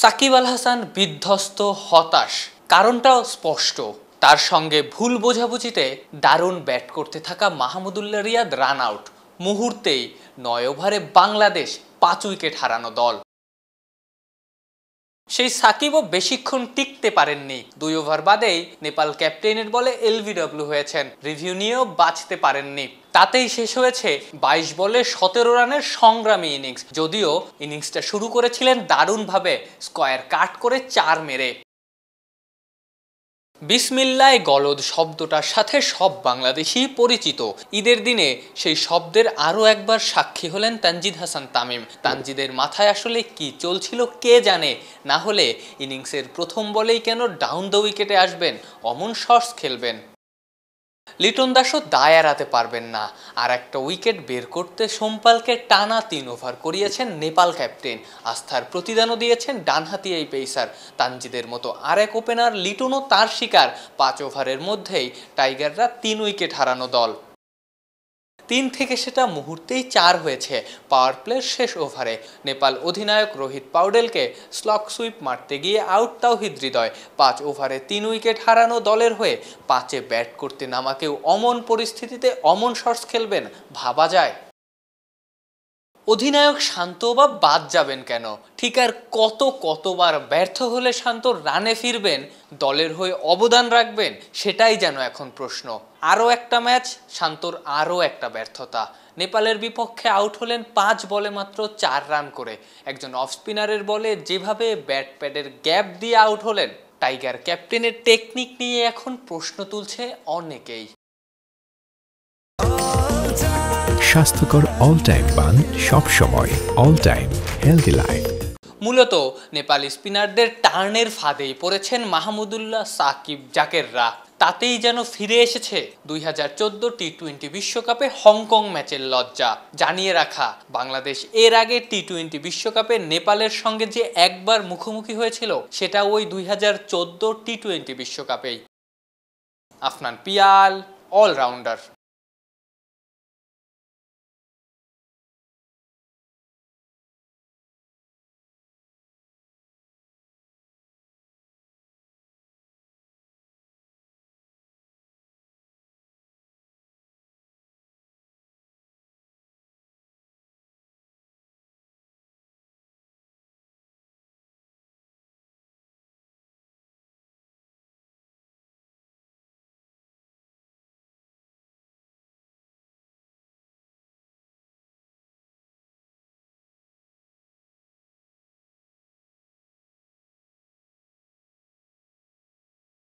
সাকিব আল হাসান বিধ্বস্ত, হতাশ। কারণটাও স্পষ্ট, তার সঙ্গে ভুল বোঝাবুঝিতে দারুণ ব্যাট করতে থাকা মাহমুদুল্লাহ রিয়াদ রান আউট। মুহূর্তেই ৯ ওভারে বাংলাদেশ ৫ উইকেট হারানো দল। সেই সাকিবও বেশিক্ষণ টিকতে পারেননি। ২ ওভার বাদেই নেপাল ক্যাপ্টেনের বলে এলবিডব্লিউ হয়েছেন, রিভিউ নিয়েও বাঁচতে পারেননি। তাতেই শেষ হয়েছে ২২ বলে ১৭ রানের সংগ্রামী ইনিংস। যদিও ইনিংসটা শুরু করেছিলেন দারুণভাবে, স্কয়ার কাট করে ৪ মেরে। বিসমিল্লায় গলদ শব্দটার সাথে সব বাংলাদেশি পরিচিত। ঈদের দিনে সেই শব্দের আরও একবার সাক্ষী হলেন তানজিদ হাসান তামিম। তানজিদের মাথায় আসলে কি চলছিল কে জানে, না হলে ইনিংসের প্রথম বলেই কেন ডাউন দ্য উইকেটে আসবেন, অমন শর্টস খেলবেন। লিটন দাসও দায় এড়াতে পারবেন না। আর একটা উইকেট বের করতে সোমপালকে টানা ৩ ওভার করিয়েছেন নেপাল ক্যাপ্টেন। আস্থার প্রতিদানও দিয়েছেন ডানহাতি এই পেসার। তানজিদের মতো আরেক ওপেনার লিটনও তার শিকার। ৫ ওভারের মধ্যেই টাইগাররা ৩ উইকেট হারানো দল। ৩ থেকে সেটা মুহূর্তেই ৪ হয়েছে পাওয়ার প্লের শেষ ওভারে। নেপাল অধিনায়ক রোহিত পাউডেলকে স্লক সুইপ মারতে গিয়ে আউট তাওহিদ হৃদয়। ৫ ওভারে ৩ উইকেট হারানো দলের হয়ে ৫-এ ব্যাট করতে নামাকেও অমন পরিস্থিতিতে অমন শটস খেলবেন, ভাবা যায়? অধিনায়ক শান্ত বা বাদ যাবেন কেন? ঠিক আর কতবার ব্যর্থ হলে শান্ত রানে ফিরবেন, দলের হয়ে অবদান রাখবেন, সেটাই যেন এখন প্রশ্ন। আরও একটা ম্যাচ, শান্তর আরও একটা ব্যর্থতা। নেপালের বিপক্ষে আউট হলেন ৫ বলে মাত্র ৪ রান করে। একজন অফ স্পিনারের বলে যেভাবে ব্যাট প্যাডের গ্যাপ দিয়ে আউট হলেন, টাইগার ক্যাপ্টেনের টেকনিক নিয়ে এখন প্রশ্ন তুলছে অনেকেই। স্বাস্থ্যকর অল টাইম পান সব সময়, অল টাইম হেলদি লাইফ। মূলত নেপালি স্পিনারদের টার্নের ফাঁদেই পড়েছেন মাহমুদুল্লাহ, সাকিব, জাকেররা। তাতেই যেন ফিরে এসেছে ২০১৪ টি-২০ বিশ্বকাপে হংকং ম্যাচের লজ্জা। জানিয়ে রাখা, বাংলাদেশ এর আগে টি-২০ বিশ্বকাপে নেপালের সঙ্গে যে একবার মুখোমুখি হয়েছিল, সেটা ওই ২০১৪ টি-২০ বিশ্বকাপেই। আফনান পিয়াল, অলরাউন্ডার।